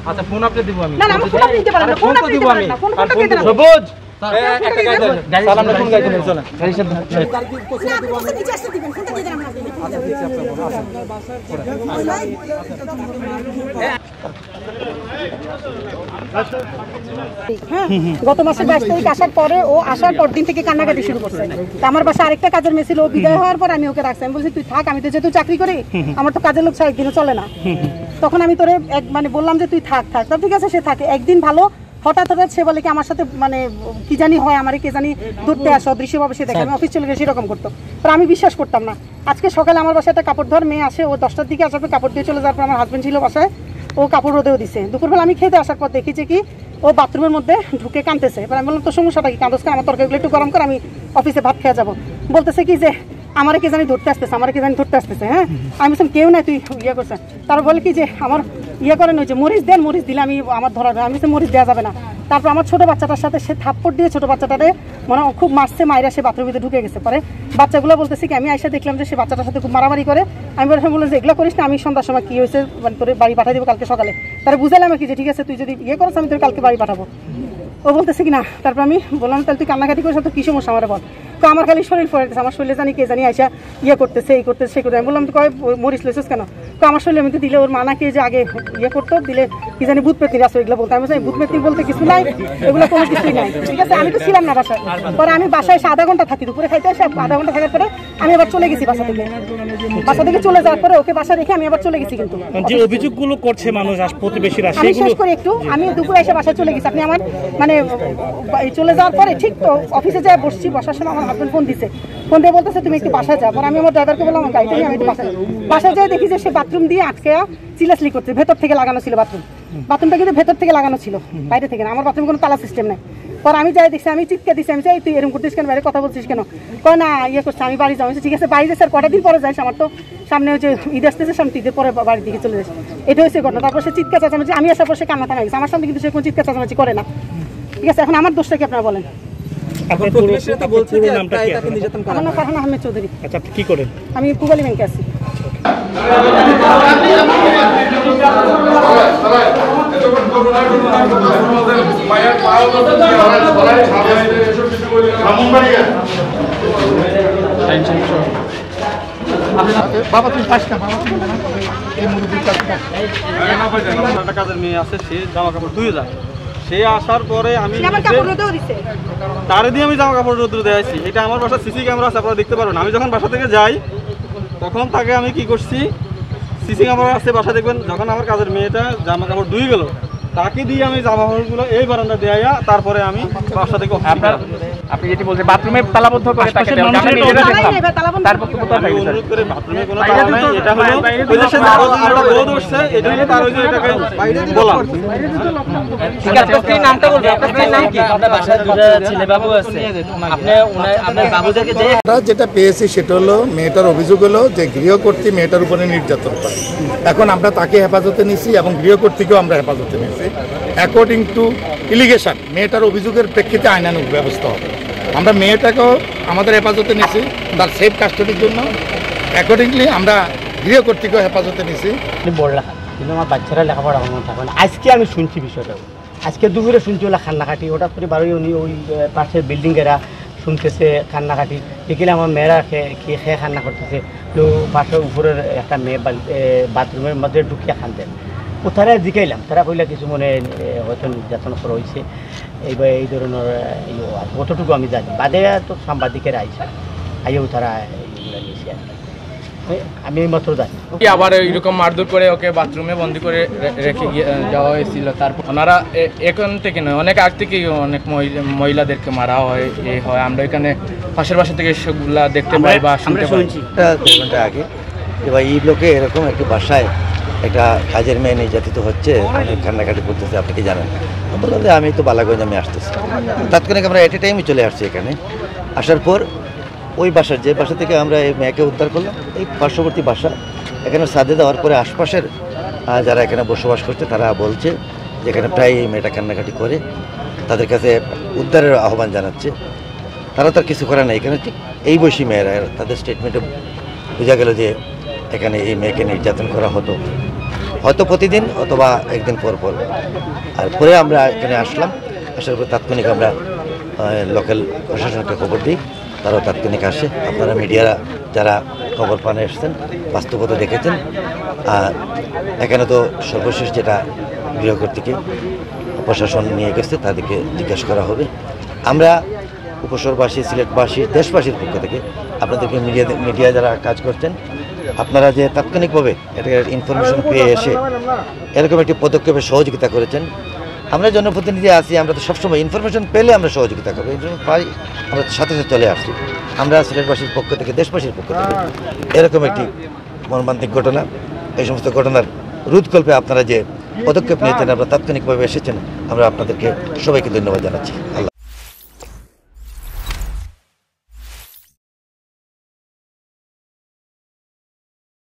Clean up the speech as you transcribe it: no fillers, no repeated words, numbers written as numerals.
আচ্ছা ফোন আপনি দিব আমি না না ফোন আপনি দিতে পারেন না ফোন আপনি দিব আমি ফোন দিতে না সবুজ একটা গাড়ি সালাম না ফোন গাড়ি চলেন গাড়ির সাথে তার কি কোসে দিব আমি নিচে আসতে দিবেন ফোনটা দিয়ে দেন আমাকে আচ্ছা দিচ্ছি আপনাকে গত মাসে 22 তারিখ আসার পরে ও আসার পর দিন থেকে কান্নাকাটি শুরু করছে আমার বাসা আরেকটা কাজের মেছিল ও বিদায় হওয়ার পর আমি ওকে রাখছি আমি বলছি তুই থাক আমি তো যেহেতু চাকরি করি আমার তো কাজের লোক ছাড়া একদিনও চলে না তখন আমি তোরে মানে বললাম যে তুই থাক থাক ঠিক আছে সে থাকে একদিন ভালো হঠাৎ সে বলে কি আমার সাথে মানে কি জানি হয় আমার কে জানি ধরতে আসো অদৃশ্যভাবে সে দেখে আমি অফিস চলে গেছি এরকম করতো আর আমি বিশ্বাস করতাম না আজকে সকালে আমার বাসায় একটা কাপড় ধর মেয়ে আসে ও 10টার দিকে আসার পর কাপড় দিয়ে চলে যাওয়ার পর আমার হাজবেন্ড ছিল বাসায় ও কাপড় রোদেও দিছে দুপুরবেলা আমি খেতে আসার পর দেখেছি কি ও বাথরুমের মধ্যে ঢুকে কাঁদতেছে এবার আমি বললাম তো সমস্যাটা কি কাঁদোস আমার তরকারিগুলো একটু গরম করে আমি অফিসে ভাত খেয়ে যাবো বলতেছে কি যে আমার কে জানি ধরতে আসতেছে হ্যাঁ আমি বললাম কেউ নাই তুই ইয়ে করছে তার বলে কি যে আমার ইয়ে করেন ওই যে মরিচ দেন মরিচ দিলে আমি আমার ধরা আমি মরিচ দেওয়া যাবে না তারপর আমার ছোট বাচ্চাটার সাথে সে থাপ্পড় দিয়ে ছোট বাচ্চাটারে মানে খুব মারছে মাইরা সে বাথরুমের ভিতরে ঢুকে গেছে পরে বাচ্চাগুলো বলতেছে কি আমি আইসা দেখলাম যে সে বাচ্চাটার সাথে খুব মারামারি করে আমি বললাম যে এগুলো করিস না আমি সন্ধ্যার সময় কি হয়েছে মানে তোর বাড়ি পাঠিয়ে দেবো কালকে সকালে তারা বুঝালাম কি যে ঠিক আছে তুই যদি ইয়ে করিস আমি তোর কালকে বাড়ি পাঠাবো ও বলতেছে কি না তারপর আমি বললাম তাহলে তুই কান্নাকাটি করিস তো কি সমস্যা আমার বল তো আমার খালি শরীর পড়েছে আমার শরীরে জানি কে জানি আইসা ইয়ে করতেছে এই করতেছে সে করতে আমি বললাম তো কয় মরিস লইছিস কেন তো আমার শরীরে আমি তো দিলে ওর মানাকে যে আগে ইয়ে করতো দিলে কি জানি ভূত পেতনি আসো এগুলো বলতো আমি বলছি ভূত পেতনি বলতে কিছু নাই এগুলো কোনো কিছুই নাই ঠিক আছে আমি তো ছিলাম না বাসায় পরে আমি বাসায় এসে আধা ঘন্টা থাকি দুপুরে খাইতে এসে আধা ঘন্টা থাকার পরে আমি আবার চলে গেছি বাসা থেকে চলে যাওয়ার পরে ওকে বাসা রেখে আমি আবার চলে গেছি কিন্তু যে অভিযোগগুলো করছে মানুষ প্রতিবেশীরা আমি শেষ করে একটু আমি দুপুরে এসে বাসায় চলে গেছি আপনি আমার মানে চলে যাওয়ার পরে ঠিক তো অফিসে যাই বসছি বসার সময় আমার হাজবেন্ড ফোন দিছে ফোন দিয়ে বলতেছে তুমি একটু বাসায় যাও পরে আমি আমার ড্রাইভারকে বললাম আমার গাড়িটা নিয়ে আমি একটু বাসায় যাই দেখি যে সে বাথরুম দিয়ে আটকে চিলাসলি করছে ভেতর থেকে লাগানো ছিল বাথরুমটা কিন্তু ভেতর থেকে লাগানো ছিল বাইরে থেকে না আমার বাথরুমে কোনো তালা সিস্টেম নাই পরে আমি যাই দেখছি আমি চিৎকার দিচ্ছি আমি চাই তুই এরকম করছিস কেন বাইরে কথা বলছিস কেন কয় না ইয়ে করছে আমি বাড়ি যাবো ঠিক আছে বাড়ি যাই স্যার কটা দিন পরে যাইস আমার তো সামনে হচ্ছে ঈদ আসতেছে সামনে ঈদের পরে বাড়ির দিকে চলে যাস এটা হচ্ছে ঘটনা তারপর সে চিৎকার চাচামাচি আমি আসার পর সে কান্না থামা গেছে আমার সামনে কিন্তু সে কোনো চিৎকার চাচামাচি করে না ঠিক আছে এখন আমার দোষটা কি আপনারা বলেন আমার নাম ফারহানা আহমেদ চৌধুরী আচ্ছা কি করেন আমি পূবালী ব্যাংকে আছি বাবা তুমি পাস না কাজের মেয়ে আছে সে জামা কাপড় ধুয়ে যায় সে আসার পরে আমি তারে দিয়ে আমি জামা কাপড় রোদ্র দেয়াইছি এটা আমার বাসার সিসি ক্যামেরা আছে আপনারা দেখতে পারবেন আমি যখন বাসা থেকে যাই তখন তাকে আমি কি করছি সিসি ক্যামেরা আছে বাসা দেখবেন যখন আমার কাজের মেয়েটা জামা কাপড় ধুয়ে গেল তাকে দিয়ে আমি জামা কাপড়গুলো এই বারান্দা দেয়া তারপরে আমি বাসা থেকে আপনি যেটি বলছেন বাথরুমে তালাবদ্ধ করে তাকে অনুরোধ করে বাথরুমে কোনো তালা নাই এটা হলো ওই যে সে রোদ উঠছে এটা হলো তার ওই যে এটাকে বলা ঠিক আছে আপনি নামটা বলবেন আপনার নাম কি আপনার বাসায় দুটো ছেলে বাবু আছে আপনি আপনার বাবুদেরকে যে যেটা পেয়েছি সেটা হলো মেয়েটার অভিযোগ হলো যে গৃহকর্ত্রী মেয়েটার উপরে নির্যাতন করে এখন আমরা তাকে হেফাজতে নিয়েছি এবং গৃহকর্ত্রীকেও আমরা হেফাজতে নিয়েছি অ্যাকর্ডিং টু ইলিগেশন মেয়েটার অভিযোগের প্রেক্ষিতে আইনানুগ ব্যবস্থা হবে আমরা মেয়েটাকেও আমাদের হেফাজতে নিয়েছি তার সেফ কাস্টডির জন্য অ্যাকর্ডিংলি আমরা গৃহকর্ত্রীকেও হেফাজতে নিয়েছি বড়লা কিন্তু আমার বাচ্চারা লেখাপড়া কোনো থাকে না আজকে আমি শুনছি বিষয়টা আজকে দুপুরে শুনছি ওলা কান্নাকাটি হঠাৎ করে বারোই উনি ওই পাশের বিল্ডিংয়েরা শুনতেছে কান্নাকাটি বিকেলে আমার মেয়েরা খেয়ে কান্না করতেছে তো পাশের উপরের একটা মেয়ে বাথরুমের মধ্যে ঢুকিয়ে খানতেন ও তারা জিকাইলাম তারা কইলা কিছু মনে হয়তো নির্যাতন করা হয়েছে এইবার এই ধরনের কতটুকু আমি জানি বাদে তো সাংবাদিকেরা আইসা আইও তারা এইগুলো নিয়েছে আমি মাত্র জানি আবার এরকম মারধর করে ওকে বাথরুমে বন্দি করে রেখে যাওয়া হয়েছিল তারপর ওনারা এখন থেকে নয় অনেক আগ থেকেই অনেক মহিলাদেরকে মারা হয় হয় আমরা এখানে পাশের বাসা থেকে সেগুলা দেখতে পাই বা শুনতে পাই আগে এবার এই লোকে এরকম একটি বাসায় একটা কাজের মেয়ে নির্যাতিত হচ্ছে অনেক কান্নাকাটি করতেছে আপনি কি জানেন বললাম যে আমি তো বালাগঞ্জ আমি আসতেছি তাৎক্ষণিক আমরা এট এ টাইমই চলে আসছি এখানে আসার পর ওই বাসার যে বাসা থেকে আমরা এই মেয়েকে উদ্ধার করলাম এই পার্শ্ববর্তী বাসা এখানে সাদে দেওয়ার পরে আশপাশের যারা এখানে বসবাস করছে তারা বলছে যে এখানে প্রায় এই মেয়েটা কান্নাকাটি করে তাদের কাছে উদ্ধারের আহ্বান জানাচ্ছে তারা তো কিছু করে না এখানে ঠিক এই বয়সী মেয়েরা তাদের স্টেটমেন্টে বোঝা গেল যে এখানে এই মেয়েকে নির্যাতন করা হতো হয়তো প্রতিদিন অথবা একদিন পর পর। আর পরে আমরা এখানে আসলাম, আসার পর তাৎক্ষণিক আমরা লোকাল প্রশাসনকে খবর দিই, তারাও তাৎক্ষণিক আসে। আপনারা মিডিয়ারা যারা খবর পানে এসেছেন, বাস্তবতা দেখেছেন। আর এখানে তো সর্বশেষ যেটা গৃহকর্ত্রীকে প্রশাসন নিয়ে গেছে, তাদেরকে জিজ্ঞাসা করা হবে। আমরা উপসরবাসী, সিলেটবাসী, দেশবাসীর পক্ষ থেকে আপনাদেরকে মিডিয়া যারা কাজ করছেন, আপনারা যে তাৎক্ষণিকভাবে এটা ইনফরমেশন পেয়ে এসে এরকম একটি পদক্ষেপে সহযোগিতা করেছেন। আমরা জনপ্রতিনিধি আছি, আমরা তো সবসময় ইনফরমেশন পেলে আমরা সহযোগিতা করবো, ইনফরমেশন পাই আমরা সাথে সাথে চলে আসছি। আমরা সিলেটবাসীর পক্ষ থেকে, দেশবাসীর পক্ষ থেকে এরকম একটি মর্মান্তিক ঘটনা, এই সমস্ত ঘটনার রোধকল্পে আপনারা যে পদক্ষেপ নিয়েছেন, আপনারা তাৎক্ষণিকভাবে এসেছেন, আমরা আপনাদেরকে সবাইকে ধন্যবাদ জানাচ্ছি। আল্লাহ